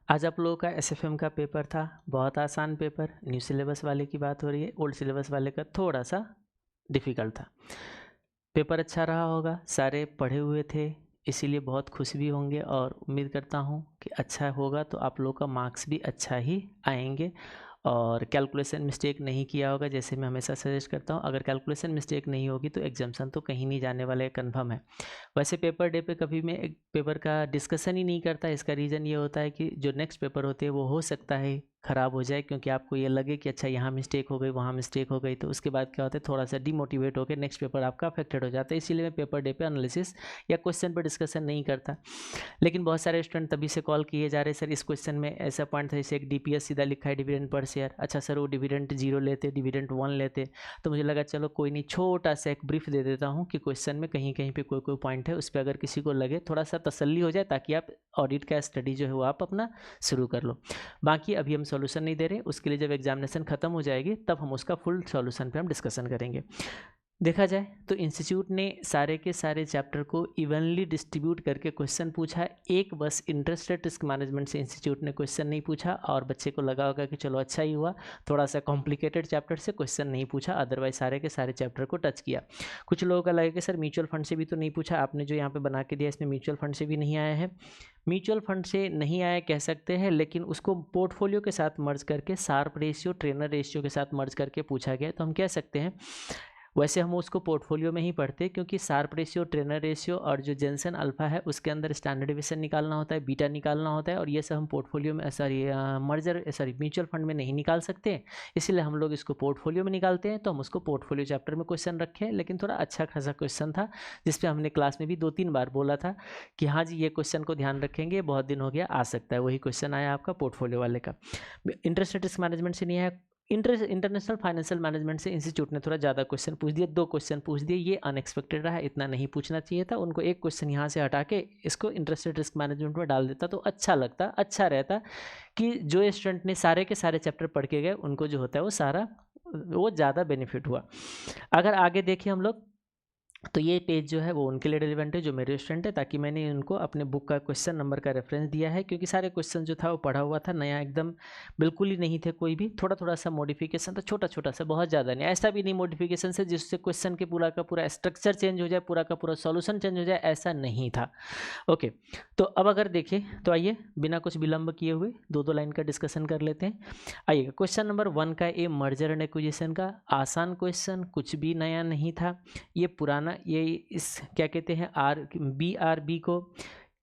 आज आप लोगों का एसएफएम का पेपर था, बहुत आसान पेपर। न्यू सिलेबस वाले की बात हो रही है, ओल्ड सिलेबस वाले का थोड़ा सा डिफ़िकल्ट था। पेपर अच्छा रहा होगा, सारे पढ़े हुए थे, इसीलिए बहुत खुश भी होंगे और उम्मीद करता हूँ कि अच्छा होगा तो आप लोगों का मार्क्स भी अच्छा ही आएंगे। और कैलकुलेशन मिस्टेक नहीं किया होगा, जैसे मैं हमेशा सजेस्ट करता हूँ। अगर कैलकुलेशन मिस्टेक नहीं होगी तो एग्जाम्सन तो कहीं नहीं जाने वाले, कन्फर्म है। वैसे पेपर डे पे कभी मैं एक पेपर का डिस्कशन ही नहीं करता। इसका रीज़न ये होता है कि जो नेक्स्ट पेपर होते हैं वो हो सकता है ख़राब हो जाए, क्योंकि आपको ये लगे कि अच्छा यहाँ मिस्टेक हो गई, वहाँ मिस्टेक हो गई, तो उसके बाद क्या होता है, थोड़ा सा डिमोटिवेट होकर नेक्स्ट पेपर आपका अफेक्टेड हो जाता है। इसीलिए मैं पेपर डे पे एनालिसिस या क्वेश्चन पर डिस्कशन नहीं करता। लेकिन बहुत सारे स्टूडेंट तभी से कॉल किए जा रहे, सर इस क्वेश्चन में ऐसा पॉइंट था, जैसे एक डीपीएस सीधा लिखा है डिविडेंड पर शेयर। अच्छा सर वो डिविडेंड 0 लेते, डिविडेंड 1 लेते, तो मुझे लगा चलो कोई नहीं, छोटा सा एक ब्रीफ दे देता हूँ कि क्वेश्चन में कहीं कहीं पे कोई कोई पॉइंट है, उस पर अगर किसी को लगे थोड़ा सा तसल्ली हो जाए, ताकि आप ऑडिट का स्टडी जो है वो आप अपना शुरू कर लो। बाकी अभी हम सॉल्यूशन नहीं दे रहे, उसके लिए जब एग्जामिनेशन खत्म हो जाएगी तब हम उसका फुल सॉल्यूशन पे हम डिस्कशन करेंगे। देखा जाए तो इंस्टीट्यूट ने सारे के सारे चैप्टर को इवनली डिस्ट्रीब्यूट करके क्वेश्चन पूछा। एक बस इंटरेस्ट रेट रिस्क मैनेजमेंट से इंस्टीट्यूट ने क्वेश्चन नहीं पूछा, और बच्चे को लगा होगा कि चलो अच्छा ही हुआ, थोड़ा सा कॉम्प्लिकेटेड चैप्टर से क्वेश्चन नहीं पूछा, अदरवाइज सारे के सारे चैप्टर को टच किया। कुछ लोगों का लगे कि सर म्यूचुअल फंड से भी तो नहीं पूछा, आपने जो यहाँ पे बना के दिया इसमें म्यूचुअल फंड से भी नहीं आया है। म्यूचुअल फंड से नहीं आया कह सकते हैं, लेकिन उसको पोर्टफोलियो के साथ मर्ज करके, शार्प रेशियो ट्रेनर रेशियो के साथ मर्ज करके पूछा गया, तो हम कह सकते हैं। वैसे हम उसको पोर्टफोलियो में ही पढ़ते हैं, क्योंकि शार्प रेशियो, ट्रेनर रेशियो और जो जेनसन अल्फा है उसके अंदर स्टैंडर्ड डिवीजन निकालना होता है, बीटा निकालना होता है, और ये सब हम पोर्टफोलियो में म्यूचुअल फंड में नहीं निकाल सकते, इसलिए हम लोग इसको पोर्टफोलियो में निकालते हैं। तो हम उसको पोर्टफोलियो चैप्टर में क्वेश्चन रखे, लेकिन थोड़ा अच्छा खासा क्वेश्चन था, जिसपे हमने क्लास में भी 2-3 बार बोला था कि हाँ जी ये क्वेश्चन को ध्यान रखेंगे, बहुत दिन हो गया, आ सकता है। वही क्वेश्चन आया आपका पोर्टफोलियो वाले का। इंटरेस्ट रेट रिस्क मैनेजमेंट से नहीं आया, इंटरनेशनल फाइनेंशियल मैनेजमेंट से इंस्टीट्यूट ने थोड़ा ज़्यादा क्वेश्चन पूछ दिए, 2 क्वेश्चन पूछ दिए, ये अनएक्सपेक्टेड रहा, इतना नहीं पूछना चाहिए था उनको। एक क्वेश्चन यहाँ से हटा के इसको इंटरेस्ट रेट रिस्क मैनेजमेंट में डाल देता तो अच्छा लगता, अच्छा रहता, कि जो स्टूडेंट ने सारे के सारे चैप्टर पढ़ के गए उनको जो होता है वो सारा, वो ज़्यादा बेनिफिट हुआ। अगर आगे देखें हम लोग, तो ये पेज जो है वो उनके लिए रिलेवेंट है जो मेरे स्टूडेंट है, ताकि मैंने उनको अपने बुक का क्वेश्चन नंबर का रेफरेंस दिया है, क्योंकि सारे क्वेश्चन जो था वो पढ़ा हुआ था, नया एकदम बिल्कुल ही नहीं थे, कोई भी थोड़ा थोड़ा सा मॉडिफिकेशन था, छोटा छोटा सा, बहुत ज़्यादा नहीं, ऐसा भी नहीं मॉडिफिकेशन से जिससे क्वेश्चन के पूरा का पूरा स्ट्रक्चर चेंज हो जाए, पूरा का पूरा सॉल्यूशन चेंज हो जाए, ऐसा नहीं था। ओके, तो अब अगर देखें तो आइए बिना कुछ विलंब किए हुए 2-2 लाइन का डिस्कशन कर लेते हैं। आइएगा क्वेश्चन नंबर 1 का, ए मर्जर एंड एक्विजिशन का आसान क्वेश्चन, कुछ भी नया नहीं था। ये पुराना, ये इस क्या कहते हैं, BRB को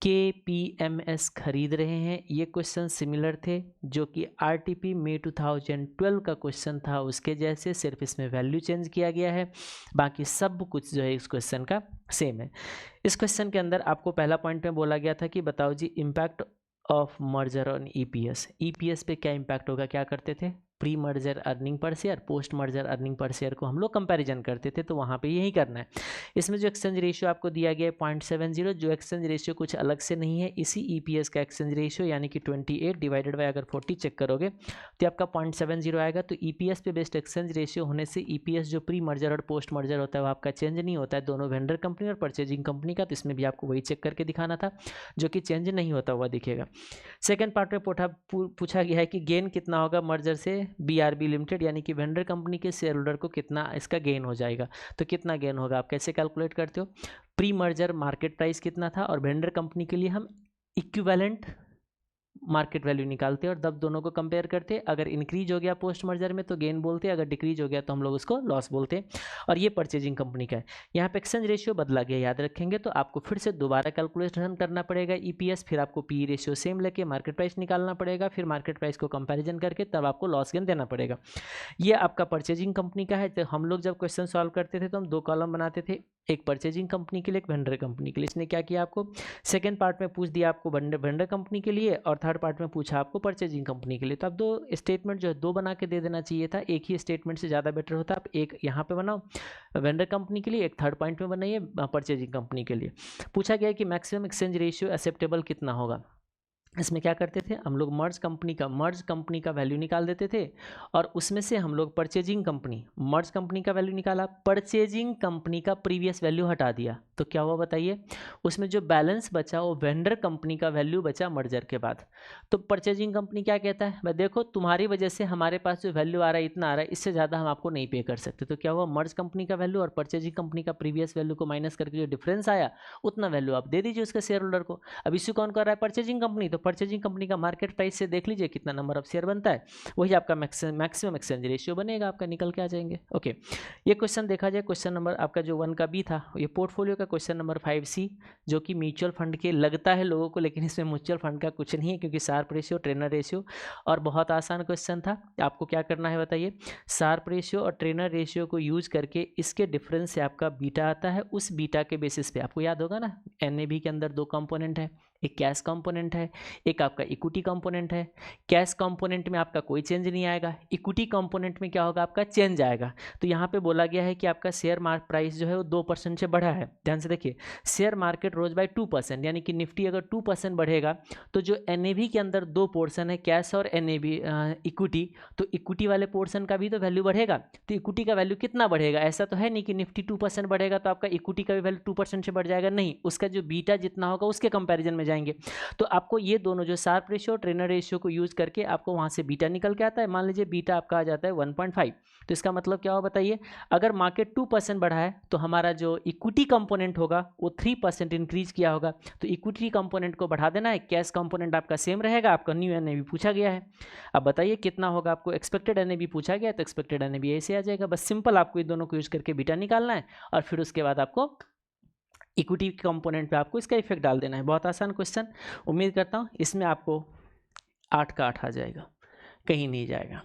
KPMS खरीद रहे हैं, ये क्वेश्चन सिमिलर थे जो कि RTP मई 2012 का क्वेश्चन था, उसके जैसे, सिर्फ इसमें वैल्यू चेंज किया गया है, बाकी सब कुछ जो है इस क्वेश्चन का सेम है। इस क्वेश्चन के अंदर आपको पहला पॉइंट में बोला गया था कि बताओ जी impact of merger on EPS पे क्या इम्पैक्ट होगा, क्या करते थे, pre merger earning per share, post merger earning per share को हम लोग कंपैरिजन करते थे, तो वहाँ पे यही करना है। इसमें जो एक्सचेंज रेशियो आपको दिया गया है 0.70, जो एक्सचेंज रेशियो कुछ अलग से नहीं है, इसी EPS का एक्सचेंज रेशियो यानी कि 28 डिवाइडेड बाय अगर 40 चेक करोगे तो आपका 0.70 आएगा। तो EPS पे बेस्ड एक्सचेंज रेशियो होने से EPS जो प्री मर्जर और पोस्ट मर्जर होता है वो आपका चेंज नहीं होता है, दोनों वेंडर कंपनी और परचेजिंग कंपनी का, तो इसमें भी आपको वही चेक करके दिखाना था, जो कि चेंज नहीं होता हुआ दिखेगा। सेकेंड पार्ट में पूछा गया है कि गेन कितना होगा मर्जर से BRB लिमिटेड, यानी कि वेंडर कंपनी के शेयर होल्डर को कितना इसका गेन हो जाएगा। तो कितना गेन होगा आप कैसे कैलकुलेट करते हो, प्री मर्जर मार्केट प्राइस कितना था, और वेंडर कंपनी के लिए हम इक्विवेलेंट मार्केट वैल्यू निकालते हैं और तब दोनों को कंपेयर करते हैं। अगर इंक्रीज हो गया पोस्ट मर्जर में तो गेन बोलते हैं, अगर डिक्रीज हो गया तो हम लोग उसको लॉस बोलते हैं। और ये परचेजिंग कंपनी का है। यहाँ पे एक्सचेंज रेशियो बदला गया, याद रखेंगे, तो आपको फिर से दोबारा कैलकुलेशन करना पड़ेगा EPS, फिर आपको PE रेशियो सेम लेके मार्केट प्राइस निकालना पड़ेगा, फिर मार्केट प्राइस को कंपेरिजन करके तब आपको लॉस गेन देना पड़ेगा। ये आपका परचेजिंग कंपनी का है। तो हम लोग जब क्वेश्चन सॉल्व करते थे तो हम 2 कॉलम बनाते थे, एक परचेजिंग कंपनी के लिए, एक वेंडर कंपनी के लिए। इसने क्या किया, आपको सेकंड पार्ट में पूछ दिया आपको वेंडर कंपनी के लिए, और थर्ड पार्ट में पूछा आपको परचेजिंग कंपनी के लिए। तो अब 2 स्टेटमेंट जो है 2 बना के दे देना चाहिए था, एक ही स्टेटमेंट से ज़्यादा बेटर होता। आप एक यहाँ पे बनाओ वेंडर कंपनी के लिए, एक थर्ड पॉइंट में बनाइए परचेजिंग कंपनी के लिए। पूछा गया कि मैक्सिमम एक्सचेंज रेशियो एक्सेप्टेबल कितना होगा। इसमें क्या करते थे हम लोग, मर्ज कंपनी का वैल्यू निकाल देते थे और उसमें से हम लोग मर्ज कंपनी का वैल्यू निकाला, परचेजिंग कंपनी का प्रीवियस वैल्यू हटा दिया, तो क्या हुआ बताइए, उसमें जो बैलेंस बचा वो वेंडर कंपनी का वैल्यू बचा मर्जर के बाद। तो परचेजिंग कंपनी क्या कहता है, मैं देखो तुम्हारी वजह से हमारे पास जो वैल्यू आ रहा है इतना आ रहा है, इससे ज़्यादा हम आपको नहीं पे कर सकते। तो क्या हुआ, मर्ज कंपनी का वैल्यू और परचेजिंग कंपनी का प्रीवियस वैल्यू को माइनस करके जो डिफरेंस आया उतना वैल्यू आप दे दीजिए उसके शेयर होल्डर को। अब इश्यू कौन कर रहा है, परचेजिंग कंपनी, तो परचेजिंग कंपनी का मार्केट प्राइस से देख लीजिए कितना नंबर ऑफ शेयर बनता है, वही आपका मैक्सिमम एक्सचेंज रेशियो बनेगा, आपका निकल के आ जाएंगे। ओके, ये क्वेश्चन देखा जाए, क्वेश्चन नंबर आपका जो 1 का बी था, ये पोर्टफोलियो का क्वेश्चन नंबर 5C, जो कि म्यूचुअल फंड के लगता है लोगों को, लेकिन इसमें म्यूचुअल फंड का कुछ नहीं है क्योंकि शार्प रेशियो, ट्रेनर रेशियो, और बहुत आसान क्वेश्चन था। आपको क्या करना है बताइए, शार्प रेशियो और ट्रेनर रेशियो को यूज करके इसके डिफरेंस से आपका बीटा आता है, उस बीटा के बेसिस पे आपको याद होगा ना, NAV के अंदर 2 कंपोनेंट है, एक कैश कंपोनेंट है, एक आपका इक्विटी कंपोनेंट है। कैश कंपोनेंट में आपका कोई चेंज नहीं आएगा, इक्विटी कंपोनेंट में क्या होगा, आपका चेंज आएगा। तो यहाँ पे बोला गया है कि आपका शेयर मार्केट प्राइस जो है वो 2% से बढ़ा है। ध्यान से देखिए, शेयर मार्केट रोज बाय 2%, यानी कि निफ्टी अगर 2% बढ़ेगा तो जो NAV के अंदर 2 पोर्शन है, कैश और NAV इक्विटी, तो इक्विटी वाले पोर्शन का भी तो वैल्यू बढ़ेगा। तो इक्विटी का वैल्यू कितना बढ़ेगा, ऐसा तो है नहीं कि निफ्टी 2% बढ़ेगा तो आपका इक्विटी का भी वैल्यू 2% से बढ़ जाएगा, नहीं, उसका जो बीटा जितना होगा उसके कंपैरिजन में जाएंगे। तो आपको ये दोनों जो शार्प रेशियो ट्रेनर रेशियो को यूज करके आपको वहां से बीटा निकल के आता है। मान लीजिए बीटा आपका आ जाता है 1.5, तो इसका मतलब क्या हो बताइए, अगर मार्केट 2% बढ़ा है तो हमारा जो इक्विटी कंपोनेंट होगा वो 3% इंक्रीज किया होगा, तो इक्विटी कंपोनेंट को बढ़ा देना है, कैश कंपोनेंट आपका सेम रहेगा, आपका न्यू NAV पूछा गया है। अब बताइए कितना होगा, आपको एक्सपेक्टेड NAV पूछा गया है, तो एक्सपेक्टेड NAV ऐसे आ जाएगा। बस सिंपल आपको ये दोनों को यूज करके बीटा निकालना है और फिर उसके बाद आपको इक्विटी कंपोनेंट पे आपको इसका इफेक्ट डाल देना है। बहुत आसान क्वेश्चन, उम्मीद करता हूँ इसमें आपको 8 का 8 आ जाएगा, कहीं नहीं जाएगा।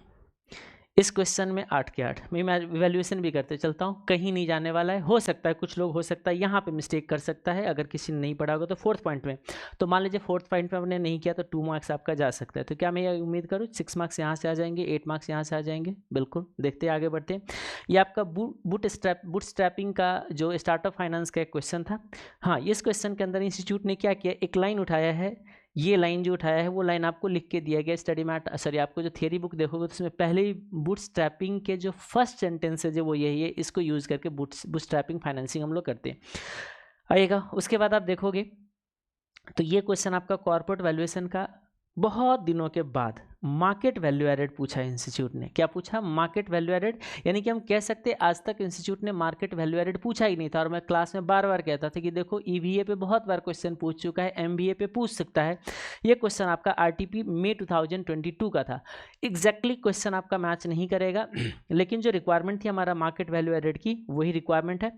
इस क्वेश्चन में 8 के 8 मैं इवैल्यूएशन भी करते चलता हूँ, कहीं नहीं जाने वाला है। हो सकता है कुछ लोग, हो सकता है यहाँ पे मिस्टेक कर सकता है, अगर किसी ने नहीं पढ़ा होगा तो 4th पॉइंट में, तो मान लीजिए 4th पॉइंट में आपने नहीं किया तो 2 मार्क्स आपका जा सकता है। तो क्या मैं ये उम्मीद करूँ 6 मार्क्स यहाँ से आ जाएंगे, 8 मार्क्स यहाँ से आ जाएंगे। बिल्कुल, देखते आगे बढ़ते हैं। ये आपका बूट स्ट्रैपिंग का जो स्टार्टअप फाइनेंस का एक क्वेश्चन था। हाँ, इस क्वेश्चन के अंदर इंस्टीट्यूट ने क्या किया, एक लाइन उठाया है, ये लाइन जो उठाया है वो लाइन आपको लिख के दिया गया स्टडी मैट, सॉरी आपको जो थियरी बुक देखोगे तो उसमें पहले ही बूटस्ट्रैपिंग के जो फर्स्ट सेंटेंस है जो वो यही है, इसको यूज़ करके बूटस्ट्रैपिंग फाइनेंसिंग हम लोग करते हैं, आएगा। उसके बाद आप देखोगे तो ये क्वेश्चन आपका कॉर्पोरेट वैल्यूएशन का बहुत दिनों के बाद मार्केट वैल्यू एडेड पूछा है इंस्टीट्यूट ने। क्या पूछा, मार्केट वैल्यू एडेड, यानी कि हम कह सकते हैं आज तक इंस्टीट्यूट ने मार्केट वैल्यू एडेड पूछा ही नहीं था। और मैं क्लास में बार बार कहता था कि देखो EVA पे बहुत बार क्वेश्चन पूछ चुका है, MBA पे पूछ सकता है। ये क्वेश्चन आपका RTP मई 2022 का था। एग्जैक्टली क्वेश्चन आपका मैच नहीं करेगा, लेकिन जो रिक्वायरमेंट थी हमारा मार्केट वैल्यू एडेड की वही रिक्वायरमेंट है।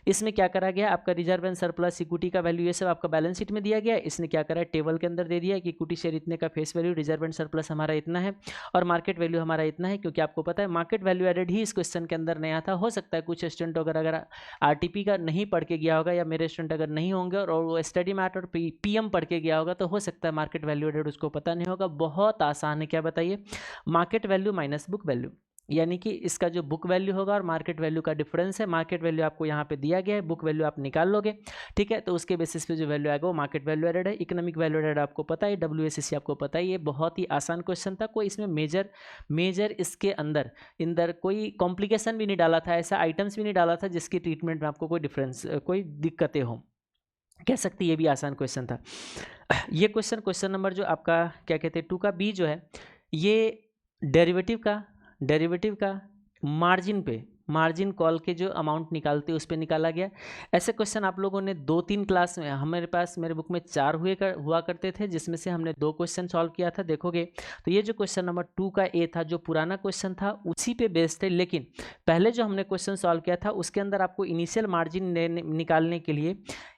इसमें क्या करा गया, आपका रिजर्व एंड सरप्लस, इक्विटी का वैल्यू, ये सब आपका बैलेंस शीट में दिया गया है। इसने क्या करा है, टेबल के अंदर दे दिया है कि इक्विटी शेयर इतने का face value, reserve and surplus हमारा इतना है और मार्केट वैल्यू हमारा इतना है। क्योंकि आपको पता है मार्केट वैल्यू एडेड ही इस क्वेश्चन के अंदर नया था। हो सकता है कुछ स्टूडेंट अगर RTP का नहीं पढ़ के गया होगा या मेरे स्टूडेंट अगर नहीं होंगे और वो स्टडी मैट और PM पढ़ के गया होगा तो हो सकता है मार्केट वैल्यू एडेड उसको पता नहीं होगा। बहुत आसान है, क्या बताइए, market value minus book value, यानी कि इसका जो बुक वैल्यू होगा और मार्केट वैल्यू का डिफरेंस है। मार्केट वैल्यू आपको यहाँ पे दिया गया है, बुक वैल्यू आप निकाल लोगे, ठीक है। तो उसके बेसिस पे जो वैल्यू आएगा वो मार्केट वैल्यू एडेड है। इकोनॉमिक वैल्यू एडेड आपको पता है, WSCC आपको पता है। ये बहुत ही आसान क्वेश्चन था, कोई इसमें मेजर इसके अंदर कोई कॉम्प्लिकेशन भी नहीं डाला था, ऐसा आइटम्स भी नहीं डाला था जिसकी ट्रीटमेंट में आपको कोई डिफरेंस, कोई दिक्कतें हों, कह सकते ये भी आसान क्वेश्चन था। ये क्वेश्चन नंबर जो आपका क्या कहते हैं 2 का B जो है, ये डेरिवेटिव का मार्जिन कॉल के जो अमाउंट निकालते हैं उस पर निकाला गया। ऐसे क्वेश्चन आप लोगों ने 2-3 क्लास में, मेरे बुक में 4 हुआ करते थे, जिसमें से हमने 2 क्वेश्चन सॉल्व किया था। देखोगे तो ये जो क्वेश्चन नंबर 2 का A था, जो पुराना क्वेश्चन था उसी पे बेस्ड है, लेकिन पहले जो हमने क्वेश्चन सॉल्व किया था उसके अंदर आपको इनिशियल मार्जिन निकालने के लिए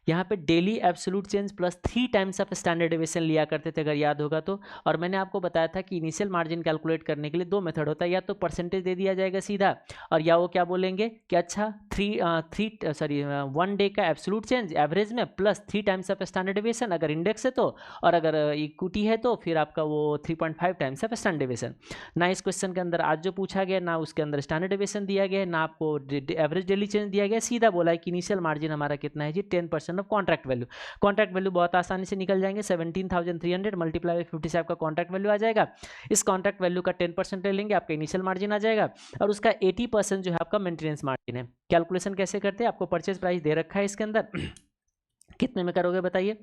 यहाँ पे daily absolute change plus 3 times of standard deviation लिया करते थे, अगर याद होगा तो। और मैंने आपको बताया था कि इनिशियल मार्जिन कैलकुलेट करने के लिए 2 मेथड होता है, या तो परसेंटेज दे दिया जाएगा सीधा, और या वो क्या बोलेंगे कि अच्छा 1 डे का एब्सोल्यूट चेंज एवरेज में plus 3 times of standard deviation अगर इंडेक्स है तो, और अगर इक्विटी है तो फिर आपका वो 3.5 टाइम्स ऑफ स्टैंडर्ड डेविएशन। ना इस क्वेश्चन के अंदर आज जो पूछा गया, ना उसके अंदर स्टैंडर्ड डेविएशन दिया गया है, ना आपको एवरेज डेली चेंज दिया गया, सीधा बोला है कि इनिशियल मार्जिन हमारा कितना है जी 10% of contract value. Contract value बहुत आसानी से निकल जाएंगे, 17,300 मल्टीप्लाई बाई 50 से आपका कॉन्ट्रैक्ट वैल्यू आ जाएगा। इस कॉन्ट्रैक्ट वैल्यू का 10% ले लेंगे, आपका इनिशियल मार्जिन आ जाएगा, और उसका 80% जो है आपका मेंटेनेंस मार्जिन है। कैलकुलेशन कैसे करते हैं, आपको परचेज प्राइस दे रखा है इसके अंदर, कितने में करोगे बताइए।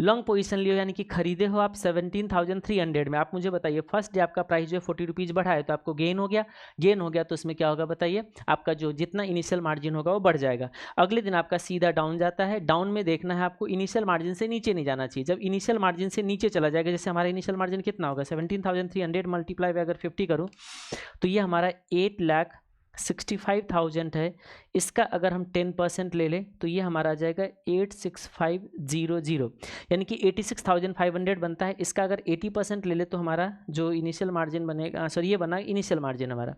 लॉन्ग पोजीशन लियो यानी कि खरीदे हो आप 17,300 में, आप मुझे बताइए फर्स्ट डे आपका प्राइस जो है 40 रुपीज़ बढ़ा है तो आपको गेन हो गया, गेन हो गया तो उसमें क्या होगा बताइए, आपका जो जितना इनिशियल मार्जिन होगा वो बढ़ जाएगा। अगले दिन आपका सीधा डाउन जाता है, डाउन में देखना है आपको इनिशियल मार्जिन से नीचे नहीं जाना चाहिए। जब इनिशियल मार्जिन से नीचे चला जाएगा, जैसे हमारा इनिशियल मार्जिन कितना होगा 17,300 मल्टीप्लाई बाय अगर 50 करूँ तो ये हमारा 8,65,000 है। इसका अगर हम 10% ले लें तो ये हमारा आ जाएगा 86500, यानी कि 86,500 बनता है। इसका अगर 80% ले ले तो हमारा जो इनिशियल मार्जिन बनेगा, सॉरी ये बना इनिशियल मार्जिन हमारा,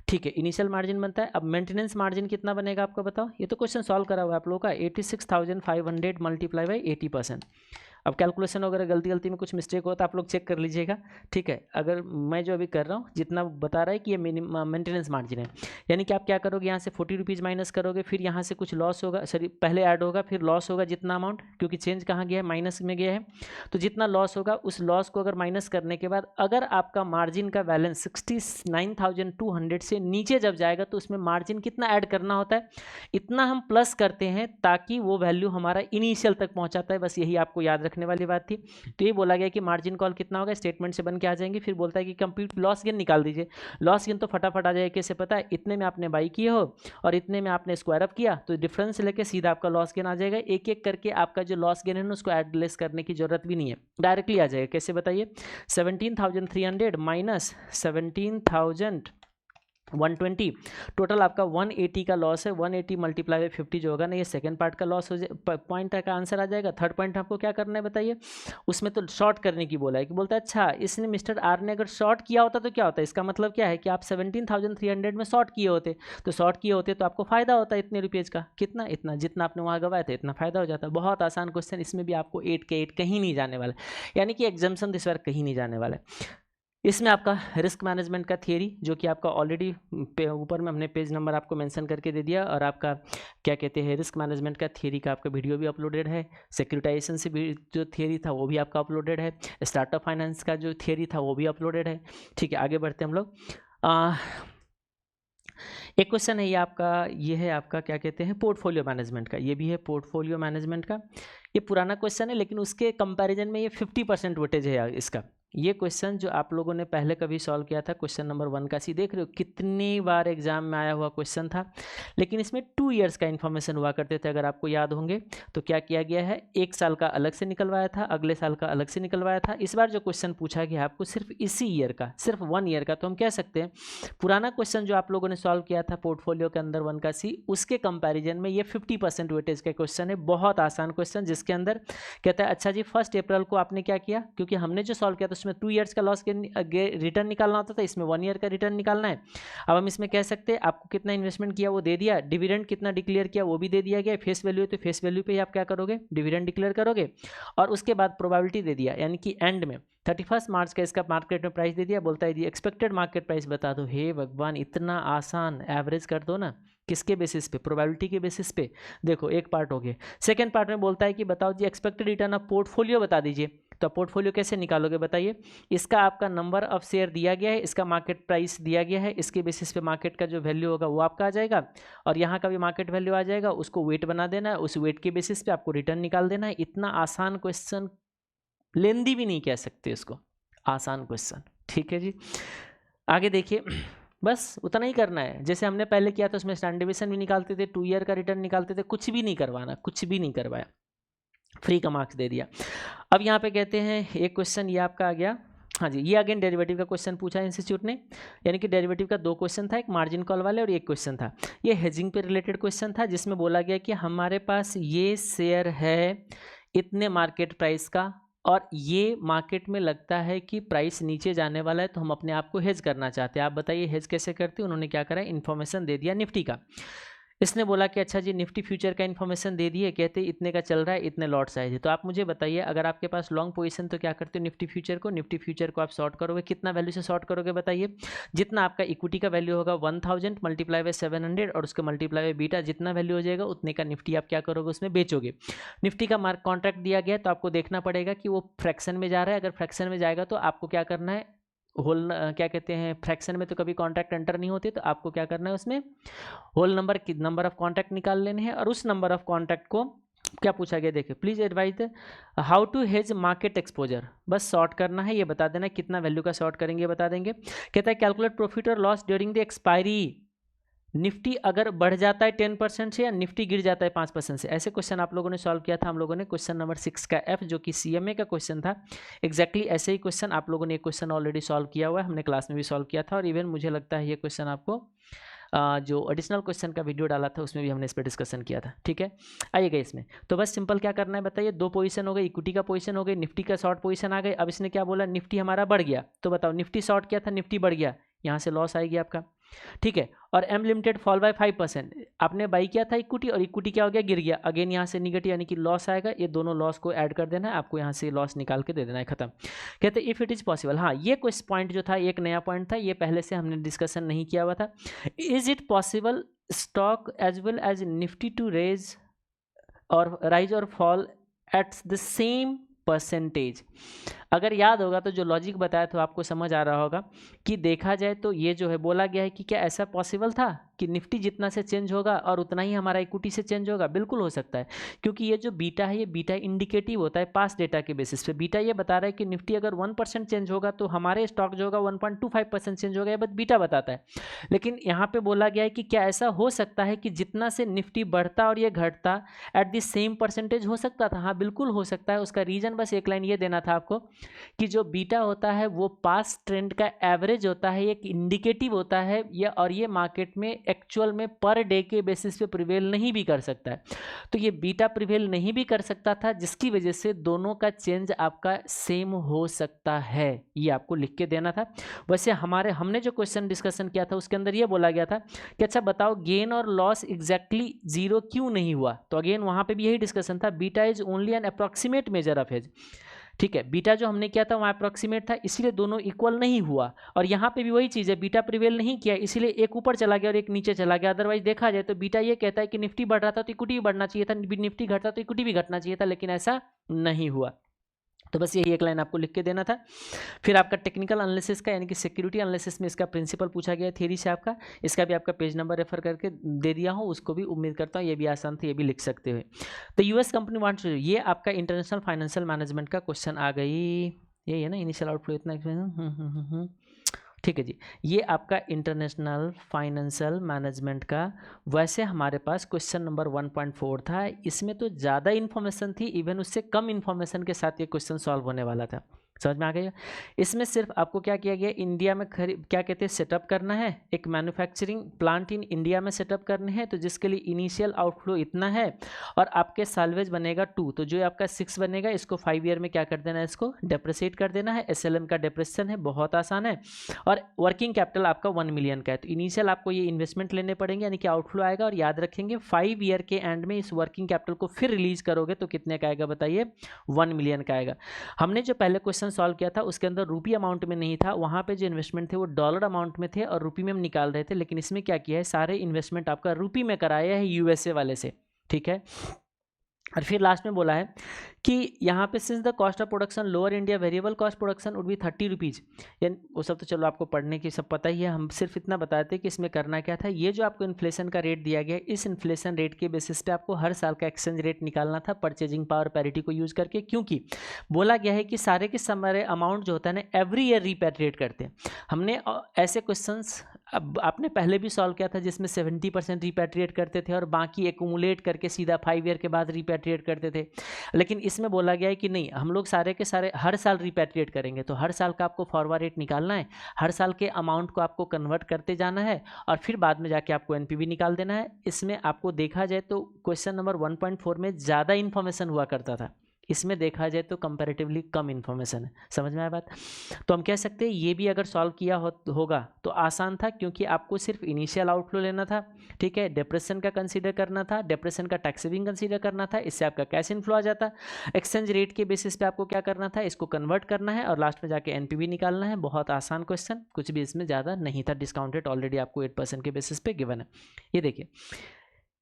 ठीक है, इनिशियल मार्जिन बनता है। अब मेंटेनेंस मार्जिन कितना बनेगा आपको बताओ, ये तो क्वेश्चन सॉल्व करा हुआ है आप लोगों का, 86,500 मल्टीप्लाई बाई 80%। अब कैलकुलेशन वगैरह गलती में कुछ मिस्टेक हो तो आप लोग चेक कर लीजिएगा, ठीक है। अगर मैं जो अभी कर रहा हूँ जितना बता रहा है कि ये मिनिमम मेंटेनेंस मार्जिन है, यानी कि आप क्या करोगे, यहाँ से 40 रुपीज़ माइनस करोगे, फिर यहाँ से कुछ लॉस होगा, सॉरी पहले ऐड होगा फिर लॉस होगा जितना अमाउंट, क्योंकि चेंज कहाँ गया है, माइनस में गया है, तो जितना लॉस होगा उस लॉस को अगर माइनस करने के बाद अगर आपका मार्जिन का बैलेंस 69,200 से नीचे जब जाएगा तो उसमें मार्जिन कितना ऐड करना होता है, इतना हम प्लस करते हैं ताकि वो वैल्यू हमारा इनिशियल तक पहुँचाता है। बस यही आपको याद रखने वाली बात थी। तो ये बोला गया कि मार्जिन कॉल कितना होगा, स्टेटमेंट से बन के आ जाएंगे। फिर बोलता है कि कंप्लीट लॉस गेन निकाल दीजिए। लॉस गेन तो फटाफट आ जाएगा, कैसे पता है, इतने में आपने बाई किए हो और इतने में आपने स्क्वायर अप किया तो डिफरेंस लेके सीधा आपका लॉस गेन आ जाएगा। एक एक करके आपका जो लॉस गेन है ना उसको एड लेस करने की जरूरत भी नहीं है, डायरेक्टली आ जाएगा। कैसे बताइए, 17,300 माइनस 17,120, टोटल आपका 180 का लॉस है। 180 मल्टीप्लाई बाई 50 जो होगा ना, ये सेकंड पार्ट का लॉस हो जाए, पॉइंट का आंसर आ जाएगा। थर्ड पॉइंट आपको क्या करना है बताइए, उसमें तो शॉर्ट करने की बोला है कि बोलता है अच्छा इसने मिस्टर आर ने अगर शॉर्ट किया होता तो क्या होता है, इसका मतलब क्या है कि आप 17,300 में शॉर्ट किए होते, तो शॉर्ट किए होते तो आपको फायदा होता है इतने रुपीज़ का, कितना, इतना, जितना आपने वहाँ गवाया था इतना फायदा हो जाता है। बहुत आसान क्वेश्चन, इसमें भी आपको 8 के 8 कहीं नहीं जाने वाला, यानी कि एग्जाम्शन इस बार कहीं नहीं जाने वाला है। इसमें आपका रिस्क मैनेजमेंट का थियरी जो कि आपका ऑलरेडी ऊपर में हमने पेज नंबर आपको मेंशन करके दे दिया, और आपका क्या कहते हैं रिस्क मैनेजमेंट का थियरी का आपका वीडियो भी अपलोडेड है। सिक्योरिटाइजेशन से भी जो थियरी था वो भी आपका अपलोडेड है। स्टार्टअप फाइनेंस का जो थियरी था वो भी अपलोडेड है। ठीक है, आगे बढ़ते हैं हम लोग। एक क्वेश्चन है ये आपका, ये है आपका क्या कहते हैं पोर्टफोलियो मैनेजमेंट का, ये भी है पोर्टफोलियो मैनेजमेंट का। ये पुराना क्वेश्चन है लेकिन उसके कंपैरिजन में ये 50% वेटेज है इसका। ये क्वेश्चन जो आप लोगों ने पहले कभी सॉल्व किया था, क्वेश्चन नंबर 1 का सी देख रहे हो कितनी बार एग्जाम में आया हुआ क्वेश्चन था, लेकिन इसमें 2 इयर्स का इन्फॉर्मेशन हुआ करते थे। अगर आपको याद होंगे तो क्या किया गया है, 1 साल का अलग से निकलवाया था, अगले साल का अलग से निकलवाया था। इस बार जो क्वेश्चन पूछा गया आपको सिर्फ इसी ईयर का, सिर्फ 1 ईयर का, तो हम कह सकते हैं पुराना क्वेश्चन जो आप लोगों ने सॉल्व किया था पोर्टफोलियो के अंदर 1 का सी, उसके कंपेरिजन में ये 50% वेटेज का क्वेश्चन है। बहुत आसान क्वेश्चन, जिसके अंदर कहता है अच्छा जी 1 अप्रैल को आपने क्या किया, क्योंकि हमने जो सॉल्व किया था उसमें 2 इयर्स का लॉस के रिटर्न निकालना होता था, इसमें 1 ईयर का रिटर्न निकालना है। अब हम इसमें कह सकते हैं आपको कितना इन्वेस्टमेंट किया वो दे दिया, डिविडेंड कितना डिक्लेयर किया वो भी दे दिया गया, फेस वैल्यू है तो फेस वैल्यू पे ही आप क्या करोगे, डिविडेंड डिक्लेयर करोगे, और उसके बाद प्रोबेबिलिटी दे दिया, यानी कि एंड में 31 मार्च का इसका मार्केट में प्राइस दे दिया। बोलता है जी एक्सपेक्टेड मार्केट प्राइस बता दो। हे भगवान, इतना आसान, एवरेज कर दो ना, किसके बेसिस पे, प्रोबेबिलिटी के बेसिस पे। देखो एक पार्ट हो गया। सेकंड पार्ट में बोलता है कि बताओ जी एक्सपेक्टेड रिटर्न ऑफ पोर्टफोलियो बता दीजिए। तो पोर्टफोलियो कैसे निकालोगे बताइए, इसका आपका नंबर ऑफ शेयर दिया गया है, इसका मार्केट प्राइस दिया गया है, इसके बेसिस पे मार्केट का जो वैल्यू होगा वो आपका आ जाएगा, और यहाँ का भी मार्केट वैल्यू आ जाएगा, उसको वेट बना देना है, उस वेट के बेसिस पे आपको रिटर्न निकाल देना है। इतना आसान क्वेश्चन, लेंदी भी नहीं कह सकते इसको, आसान क्वेश्चन। ठीक है जी, आगे देखिए, बस उतना ही करना है जैसे हमने पहले किया था। उसमें स्टैंडर्ड डेविएशन भी निकालते थे, 2 ईयर का रिटर्न निकालते थे, कुछ भी नहीं करवाना, कुछ भी नहीं करवाया, फ्री का मार्क्स दे दिया। अब यहाँ पे कहते हैं एक क्वेश्चन ये आपका आ गया, हाँ जी, ये अगेन डेरिवेटिव का क्वेश्चन पूछा है इंस्टीट्यूट ने, यानी कि डेरिवेटिव का 2 क्वेश्चन था, एक मार्जिन कॉल वाले और एक क्वेश्चन था ये हेजिंग पे रिलेटेड क्वेश्चन था, जिसमें बोला गया कि हमारे पास ये शेयर है इतने मार्केट प्राइस का, और ये मार्केट में लगता है कि प्राइस नीचे जाने वाला है, तो हम अपने आप को हेज करना चाहते हैं। आप बताइए हेज कैसे करते हैं। उन्होंने क्या करा, इन्फॉर्मेशन दे दिया निफ्टी का। इसने बोला कि अच्छा जी निफ्टी फ्यूचर का इन्फॉर्मेशन दे दिए, कहते इतने का चल रहा है, इतने लॉट्स आए थे। तो आप मुझे बताइए, अगर आपके पास लॉन्ग पोजीशन तो क्या करते हो निफ्टी फ्यूचर को, निफ्टी फ्यूचर को आप शॉर्ट करोगे, कितना वैल्यू से शॉर्ट करोगे बताइए? जितना आपका इक्विटी का वैल्यू होगा 1000 मल्टीप्लाई बाय 700 और उसके मल्टीप्लाई बाय बीटा, जितना वैल्यू हो जाएगा उतने का निफ्टी आप क्या करोगे, उसमें बेचोगे। निफ्टी का मार्क कॉन्ट्रैक्ट दिया गया तो आपको देखना पड़ेगा कि वो फ्रैक्शन में जा रहा है। अगर फ्रैक्शन में जाएगा तो आपको क्या करना है, होल क्या कहते हैं, फ्रैक्शन में तो कभी कॉन्ट्रैक्ट एंटर नहीं होते, तो आपको क्या करना है उसमें होल नंबर ऑफ कॉन्ट्रैक्ट निकाल लेने हैं। और उस नंबर ऑफ कॉन्ट्रैक्ट को क्या पूछा गया, देखिए please advise how to hedge market exposure, बस शॉर्ट करना है, ये बता देना कितना वैल्यू का शॉर्ट करेंगे ये बता देंगे। कहता है कैलकुलेट प्रॉफिट और loss during the expiry, Nifty अगर बढ़ जाता है 10% से या निफ्टी गिर जाता है 5% से। ऐसे क्वेश्चन आप लोगों ने सॉल्व किया था हम लोगों ने क्वेश्चन नंबर 6 का F, जो कि CMA का क्वेश्चन था। एग्जैक्टली ऐसे ही क्वेश्चन आप लोगों ने एक क्वेश्चन ऑलरेडी सॉल्व किया हुआ है, हमने क्लास में भी सॉल्व किया था, और इवन मुझे लगता है ये क्वेश्चन आपको जो एडिशनल क्वेश्चन का वीडियो डाला था उसमें भी हमने इस पर डिस्कशन किया था। ठीक है, आइएगा इसमें। तो बस सिंपल क्या करना है बताइए, दो पोजीशन हो गई, इक्विटी का पोजीशन हो गई, निफ्टी का शॉर्ट पोजीशन आ गई। अब इसने क्या बोला, निफ्टी हमारा बढ़ गया, तो बताओ निफ्टी शॉर्ट किया था, निफ्टी बढ़ गया, यहाँ से लॉस आएगी आपका। ठीक है, और एम लिमिटेड फॉल बाय 5%, आपने बाई किया था इक्विटी और इक्विटी क्या हो गया, गिर गया, अगेन यहाँ से निगेटिव यानी कि लॉस आएगा। ये दोनों लॉस को ऐड कर देना है आपको, यहाँ से लॉस निकाल के दे देना है, खत्म। कहते हैं इफ इट इज पॉसिबल, हाँ ये कुछ पॉइंट जो था एक नया पॉइंट था, ये पहले से हमने डिस्कशन नहीं किया हुआ था। Is it possible stock as well as Nifty to raise और राइज और fall at the same percentage. अगर याद होगा तो जो लॉजिक बताया तो आपको समझ आ रहा होगा कि देखा जाए तो ये जो है बोला गया है कि क्या ऐसा पॉसिबल था कि निफ्टी जितना से चेंज होगा और उतना ही हमारा इक्विटी से चेंज होगा। बिल्कुल हो सकता है, क्योंकि ये जो बीटा है ये बीटा इंडिकेटिव होता है पास डेटा के बेसिस पे। बीटा ये बता रहा है कि निफ्टी अगर 1% चेंज होगा तो हमारे स्टॉक जो होगा 1.25% चेंज होगा, बस बीटा बताता है। लेकिन यहाँ पे बोला गया है कि क्या ऐसा हो सकता है कि जितना से निफ्टी बढ़ता और ये घटता एट द सेम परसेंटेज हो सकता था? हाँ बिल्कुल हो सकता है। उसका रीजन बस एक लाइन ये देना था आपको कि जो बीटा होता है वो पास ट्रेंड का एवरेज होता है, एक इंडिकेटिव होता है ये, और ये मार्केट में एक्चुअल में पर डे के बेसिस पे प्रिवेल नहीं भी कर सकता है। तो ये बीटा प्रिवेल नहीं भी कर सकता था, जिसकी वजह से दोनों का चेंज आपका सेम हो सकता है, ये आपको लिख के देना था। वैसे हमने जो क्वेश्चन डिस्कशन किया था उसके अंदर ये बोला गया था कि अच्छा बताओ गेन और लॉस एग्जैक्टली जीरो क्यों नहीं हुआ। तो अगेन वहां पे भी यही डिस्कशन था, beta is only an approximate measure of hedge. ठीक है, बीटा जो हमने किया था वहाँ अप्रॉक्सीमेट था, इसीलिए दोनों इक्वल नहीं हुआ। और यहाँ पे भी वही चीज़ है, बीटा प्रिवेल नहीं किया इसीलिए एक ऊपर चला गया और एक नीचे चला गया। अदरवाइज देखा जाए तो बीटा ये कहता है कि निफ्टी बढ़ रहा था तो इक्विटी भी बढ़ना चाहिए था, निफ्टी घटता तो इक्विटी भी घटना चाहिए था, लेकिन ऐसा नहीं हुआ। तो बस यही एक लाइन आपको लिख के देना था। फिर आपका टेक्निकल एनालिसिस का यानी कि सिक्योरिटी एनालिसिस में इसका प्रिंसिपल पूछा गया थ्योरी से आपका, इसका भी आपका पेज नंबर रेफर करके दे दिया हूँ, उसको भी उम्मीद करता हूँ ये भी आसान था, ये भी लिख सकते हो। तो यूएस कंपनी वांट्स, ये आपका इंटरनेशनल फाइनेंशियल मैनेजमेंट का क्वेश्चन आ गई, ये है ना इनिशियल आउटफ्लो इतना। ठीक है जी, ये आपका इंटरनेशनल फाइनेंशियल मैनेजमेंट का। वैसे हमारे पास क्वेश्चन नंबर 1.4 था, इसमें तो ज़्यादा इन्फॉर्मेशन थी, इवन उससे कम इन्फॉर्मेशन के साथ ये क्वेश्चन सॉल्व होने वाला था। समझ में आ गया? इसमें सिर्फ आपको क्या किया गया, इंडिया में क्या कहते हैं सेटअप करना है, एक मैन्युफैक्चरिंग प्लांट इन इंडिया में सेटअप करने हैं, तो जिसके लिए इनिशियल आउटफ्लो इतना है और आपके साल्वेज बनेगा 2, तो जो आपका 6 बनेगा इसको 5 ईयर में क्या कर देना है, इसको डेप्रिसिएट कर देना है। SLM का डेप्रिसिएशन है, बहुत आसान है। और वर्किंग कैपिटल आपका 1 मिलियन का है, तो इनिशियल आपको ये इन्वेस्टमेंट लेने पड़ेंगे यानी कि आउटफ्लो आएगा। और याद रखेंगे 5 ईयर के एंड में इस वर्किंग कैपिटल को फिर रिलीज करोगे तो कितने का आएगा बताइए, 1 मिलियन का आएगा। हमने जो पहले क्वेश्चन सॉल्व किया था उसके अंदर रुपी अमाउंट में नहीं था, वहां पे जो इन्वेस्टमेंट थे वो डॉलर अमाउंट में थे और रुपी में हम निकाल रहे थे, लेकिन इसमें क्या किया है, सारे इन्वेस्टमेंट आपका रुपी में कराया है USA वाले से। ठीक है, और फिर लास्ट में बोला है कि यहाँ पे since the cost of production lower India variable cost production would be 30 rupees, यानी वो सब तो चलो आपको पढ़ने की सब पता ही है, हम सिर्फ इतना बताते हैं कि इसमें करना क्या था। ये जो आपको इन्फ्लेशन का रेट दिया गया, इस इन्फ्लेशन रेट के बेसिस पे आपको हर साल का एक्सचेंज रेट निकालना था परचेजिंग पावर पैरिटी को यूज़ करके, क्योंकि बोला गया है कि सारे के सारे अमाउंट जो होता है ना एवरी ईयर रिपैट्रिएट करते हैं। हमने ऐसे क्वेश्चन अब आपने पहले भी सॉल्व किया था जिसमें 70% रिपैट्रिएट करते थे और बाकी एक्यूमुलेट करके सीधा 5 ईयर के बाद रिपैट्रिएट करते थे, लेकिन इसमें बोला गया है कि नहीं, हम लोग सारे के सारे हर साल रिपैट्रिएट करेंगे। तो हर साल का आपको फॉरवर्ड रेट निकालना है, हर साल के अमाउंट को आपको कन्वर्ट करते जाना है और फिर बाद में जाके आपको NPV निकाल देना है। इसमें आपको देखा जाए तो क्वेश्चन नंबर 1.4 में ज़्यादा इन्फॉर्मेशन हुआ करता था, इसमें देखा जाए तो कंपैरेटिवली कम इन्फॉर्मेशन है। समझ में आया बात? तो हम कह सकते हैं ये भी अगर सॉल्व किया होगा तो आसान था, क्योंकि आपको सिर्फ इनिशियल आउटफ्लो लेना था, ठीक है, डिप्रेशन का कंसीडर करना था, डिप्रेशन का टैक्स सेविंग कंसीडर करना था, इससे आपका कैश इनफ्लो आ जाता। एक्सचेंज रेट के बेसिस पे आपको क्या करना था, इसको कन्वर्ट करना है और लास्ट में जाके एनपीवी निकालना है। बहुत आसान क्वेश्चन, कुछ भी इसमें ज़्यादा नहीं था। डिस्काउंट रेट ऑलरेडी आपको 8% के बेसिस पे गिवन है। ये देखिए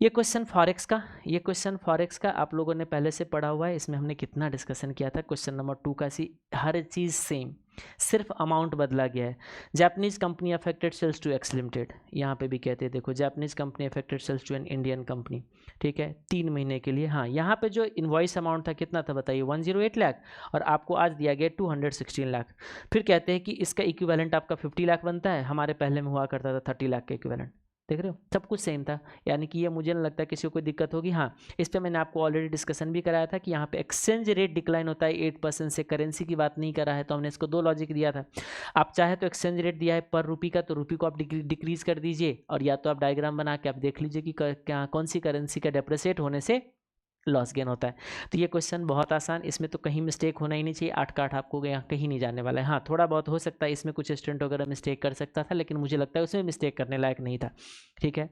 ये क्वेश्चन फॉरेक्स का आप लोगों ने पहले से पढ़ा हुआ है। इसमें हमने कितना डिस्कशन किया था। क्वेश्चन नंबर 2 का हर चीज़ सेम, सिर्फ अमाउंट बदला गया है। Japanese company affected sales to X Limited, यहाँ पे भी कहते हैं देखो Japanese company affected sales to an Indian company, ठीक है, 3 महीने के लिए। हाँ, यहाँ पे जो इनवॉइस अमाउंट था कितना था बताइए, 108 लाख, और आपको आज दिया गया 216 लाख। फिर कहते हैं कि इसका इक्विवेलेंट आपका 50 लाख बनता है, हमारे पहले में हुआ करता था 30 लाख का इक्विवेलेंट। देख रहे हो, सब कुछ सेम था, यानी कि ये मुझे नहीं लगता किसी को कोई दिक्कत होगी। हाँ, इस पर मैंने आपको ऑलरेडी डिस्कशन भी कराया था कि यहाँ पे एक्सचेंज रेट डिक्लाइन होता है 8% से, करेंसी की बात नहीं करा है, तो हमने इसको 2 लॉजिक दिया था। आप चाहे तो एक्सचेंज रेट दिया है पर रुपी का, तो रुपी को आप डिक्रीज कर दीजिए, और या तो आप डायग्राम बना के आप देख लीजिए कि क्या कौन सी करेंसी का डेप्रिसिएट होने से लॉस गेन होता है। तो ये क्वेश्चन बहुत आसान, इसमें तो कहीं मिस्टेक होना ही नहीं चाहिए। 8 का 8 आपको यहाँ कहीं नहीं जाने वाला है। हाँ, थोड़ा बहुत हो सकता है इसमें, कुछ स्टूडेंट वगैरह मिस्टेक कर सकता था, लेकिन मुझे लगता है उसमें मिस्टेक करने लायक नहीं था, ठीक है।